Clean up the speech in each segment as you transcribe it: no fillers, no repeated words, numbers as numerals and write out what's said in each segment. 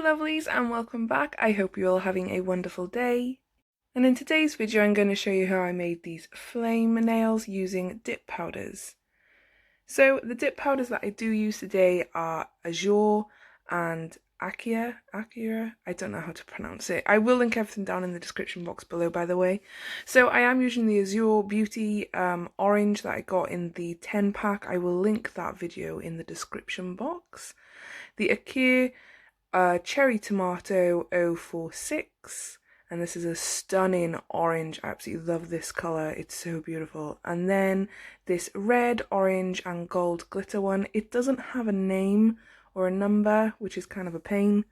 lovelies and welcome back. I hope you're all having a wonderful day. And in today's video I'm going to show you how I made these flame nails using dip powders. So the dip powders that I do use today are Azure and Acura, I don't know how to pronounce it. I will link everything down in the description box below, by the way. So I am using the Nails&Beauty orange that I got in the 10 pack. I will link that video in the description box. The Acura cherry tomato 046, and this is a stunning orange. I absolutely love this colour, it's so beautiful. And then this red, orange and gold glitter one. It doesn't have a name or a number, which is kind of a pain.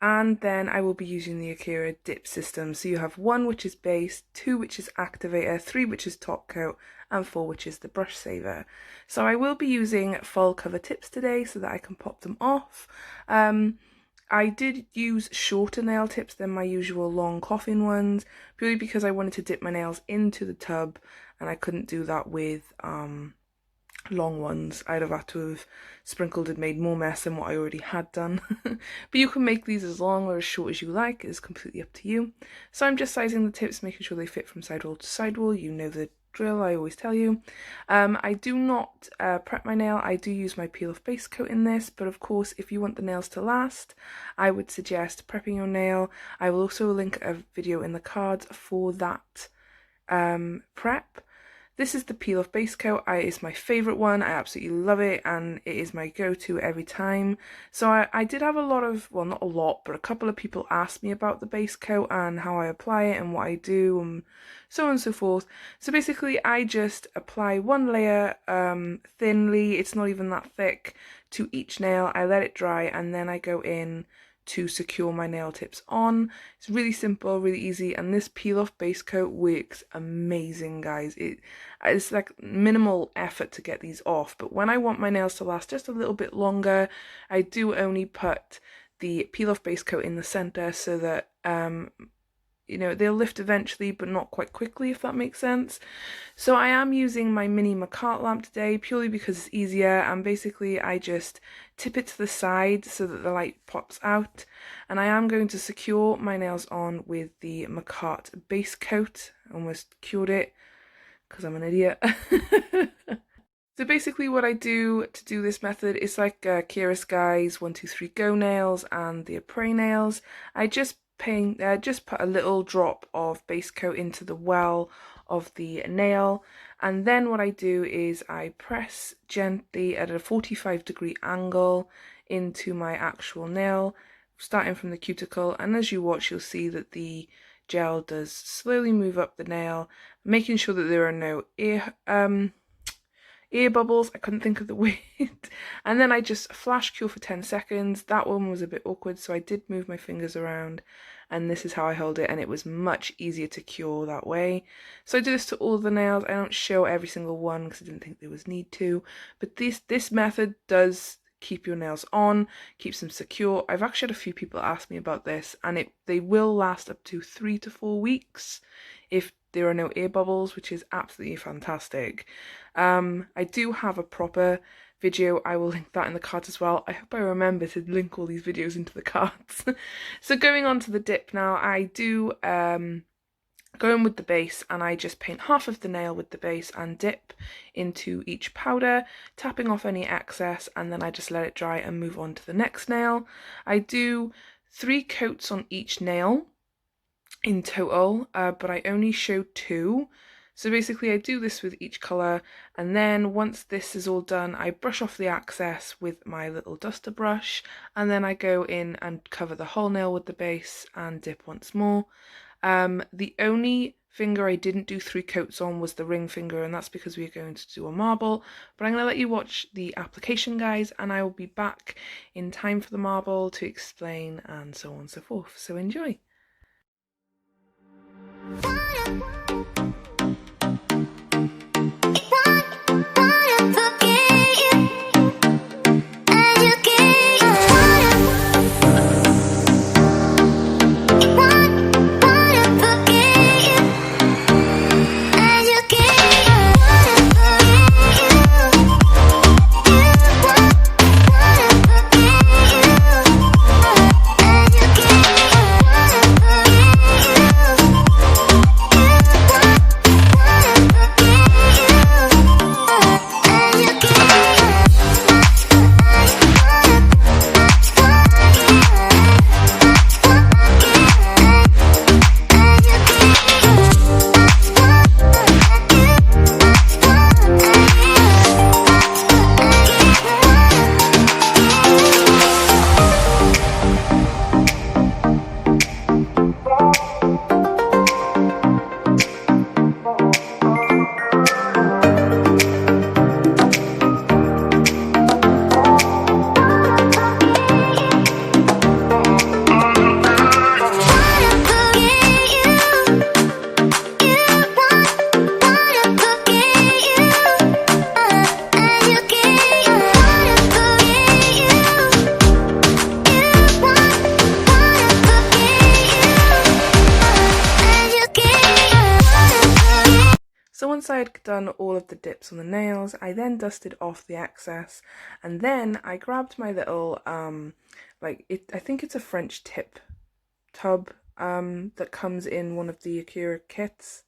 And then I will be using the Acura dip system. So you have 1 which is base, 2 which is activator, 3 which is top coat, and 4 which is the brush saver. So I will be using full cover tips today so that I can pop them off. I did use shorter nail tips than my usual long coffin ones, purely because I wanted to dip my nails into the tub and I couldn't do that with long ones. I'd have had to have sprinkled and made more mess than what I already had done. But you can make these as long or as short as you like, it's completely up to you. So I'm just sizing the tips, making sure they fit from sidewall to sidewall. You know the drill, I always tell you. I do not prep my nail. I do use my peel off base coat in this, but of course if you want the nails to last, I would suggest prepping your nail. I will also link a video in the cards for that prep. This is the peel off base coat. It's my favourite one. I absolutely love it and it is my go-to every time. So I did have a lot of, well, not a lot, but a couple of people asked me about the base coat and how I apply it and what I do and so on and so forth. So basically I just apply one layer thinly, it's not even that thick, to each nail. I let it dry and then I go in to secure my nail tips on. It's really simple, really easy, and this peel off base coat works amazing, guys. It's like minimal effort to get these off, but when I want my nails to last just a little bit longer, I do only put the peel off base coat in the center so that you know, they'll lift eventually but not quite quickly, if that makes sense. So I am using my mini Macart lamp today purely because it's easier, and basically I just tip it to the side so that the light pops out, and I am going to secure my nails on with the Macart base coat. I almost cured it because I'm an idiot. So basically what I do to do this method is like Kira Sky's 1, 2, 3 Go nails and the Après nails. I just put a little drop of base coat into the well of the nail, and then what I do is I press gently at a 45-degree angle into my actual nail, starting from the cuticle, and as you watch you'll see that the gel does slowly move up the nail, making sure that there are no ear bubbles. I couldn't think of the word. And then I just flash cure for 10 seconds. That one was a bit awkward, so I did move my fingers around, and this is how I hold it, and it was much easier to cure that way. So I do this to all the nails. I don't show every single one because I didn't think there was need to, but this method does keep your nails on, keeps them secure. I've actually had a few people ask me about this, and they will last up to 3 to 4 weeks if there are no air bubbles, which is absolutely fantastic. I do have a proper video. I will link that in the cards as well. I hope I remember to link all these videos into the cards. So going on to the dip now, I do go in with the base, and I just paint half of the nail with the base and dip into each powder, tapping off any excess, and then I just let it dry and move on to the next nail. I do 3 coats on each nail in total, but I only show 2. So basically I do this with each colour, and then once this is all done I brush off the excess with my little duster brush, and then I go in and cover the whole nail with the base and dip once more. The only finger I didn't do 3 coats on was the ring finger, and that's because we're going to do a marble, but I'm going to let you watch the application, guys, and I will be back in time for the marble to explain and so on and so forth. So enjoy! once I had done all of the dips on the nails, I then dusted off the excess, and then I grabbed my little I think it's a French tip tub that comes in one of the Akira kits.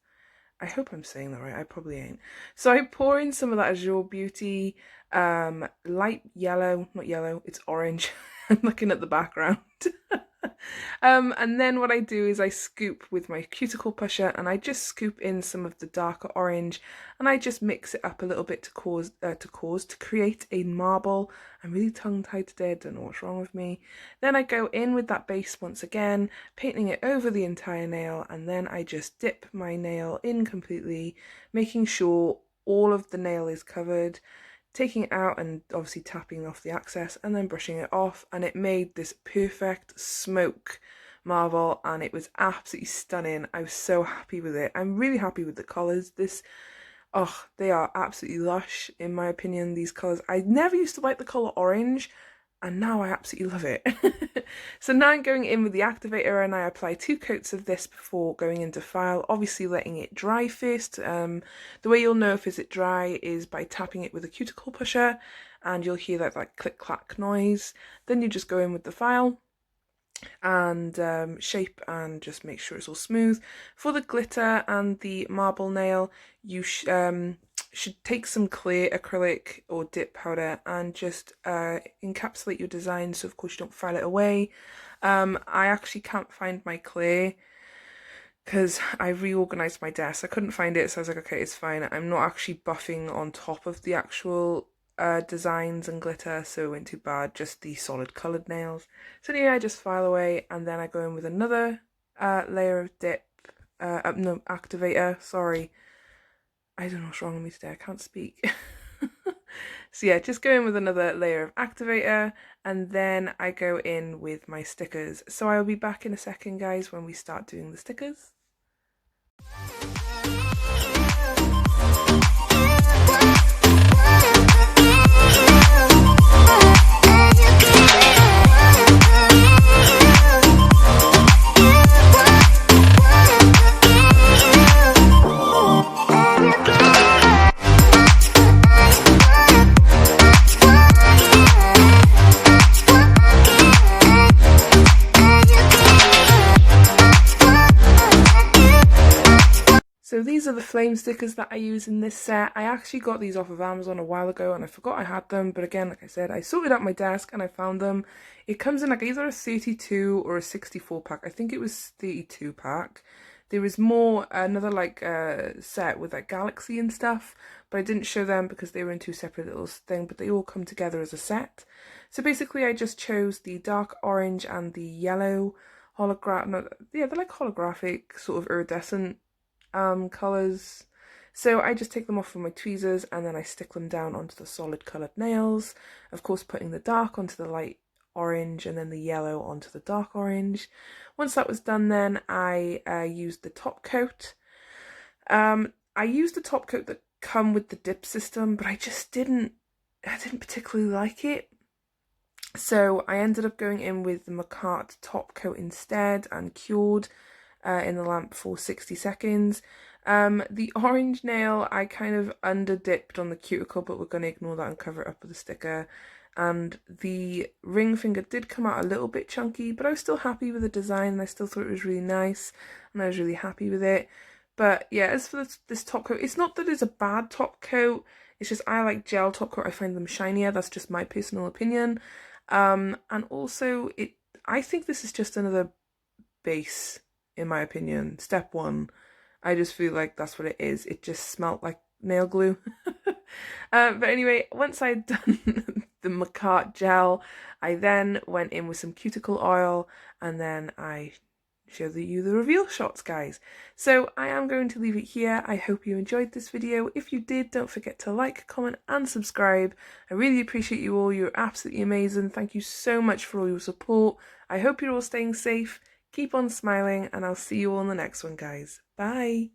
I hope I'm saying that right, I probably ain't. So I pour in some of that Nails&Beauty light yellow, not yellow, it's orange. I'm looking at the background. And then what I do is I scoop with my cuticle pusher, and I just scoop in some of the darker orange, and I just mix it up a little bit to create a marble. I'm really tongue-tied today, I don't know what's wrong with me. Then I go in with that base once again, painting it over the entire nail, and then I just dip my nail in completely, making sure all of the nail is covered, taking it out and obviously tapping off the excess and then brushing it off, and it made this perfect smoke marble, and it was absolutely stunning. I was so happy with it. I'm really happy with the colours. They are absolutely lush in my opinion, these colours. I never used to like the colour orange, and now I absolutely love it. So now I'm going in with the activator, and I apply 2 coats of this before going into file, obviously letting it dry first. The way you'll know if it dry is by tapping it with a cuticle pusher, and you'll hear that like click clack noise. Then you just go in with the file and shape and just make sure it's all smooth. For the glitter and the marble nail, you should take some clear acrylic or dip powder and just encapsulate your design, so of course you don't file it away. I actually can't find my clear because I reorganized my desk. I couldn't find it, so I was like, okay, it's fine. I'm not actually buffing on top of the actual designs and glitter, so it went too bad, just the solid coloured nails. So yeah, I just file away, and then I go in with another layer of activator, sorry. I don't know what's wrong with me today, I can't speak. So yeah, just go in with another layer of activator, and then I go in with my stickers. So I will be back in a second, guys, when we start doing the stickers. So these are the flame stickers that I use in this set. I actually got these off of Amazon a while ago and I forgot I had them, but again, like I said, I sorted out my desk and I found them. It comes in like either a 32 or a 64 pack. I think it was 32 pack. There is more, another like set with like Galaxy and stuff, but I didn't show them because they were in 2 separate little things, but they all come together as a set. So basically I just chose the dark orange and the yellow they're like holographic, sort of iridescent colours. So I just take them off with my tweezers and then I stick them down onto the solid coloured nails, of course putting the dark onto the light orange and then the yellow onto the dark orange. Once that was done, then I used the top coat. I used the top coat that come with the dip system, but I didn't particularly like it. So I ended up going in with the Macart top coat instead and cured in the lamp for 60 seconds. The orange nail I kind of under dipped on the cuticle, but we're going to ignore that and cover it up with a sticker. And the ring finger did come out a little bit chunky, but I was still happy with the design and I still thought it was really nice and I was really happy with it. But yeah, as for this top coat, it's not that it's a bad top coat, it's just I like gel top coat, I find them shinier, that's just my personal opinion. And also I think this is just another base, in my opinion. Step 1, I just feel like that's what it is. It just smelt like nail glue. But anyway, once I'd done the Macart gel, I then went in with some cuticle oil and then I show you the reveal shots, guys. So I am going to leave it here. I hope you enjoyed this video. If you did, don't forget to like, comment and subscribe. I really appreciate you all. You're absolutely amazing. Thank you so much for all your support. I hope you're all staying safe. Keep on smiling, and I'll see you all in the next one, guys. Bye!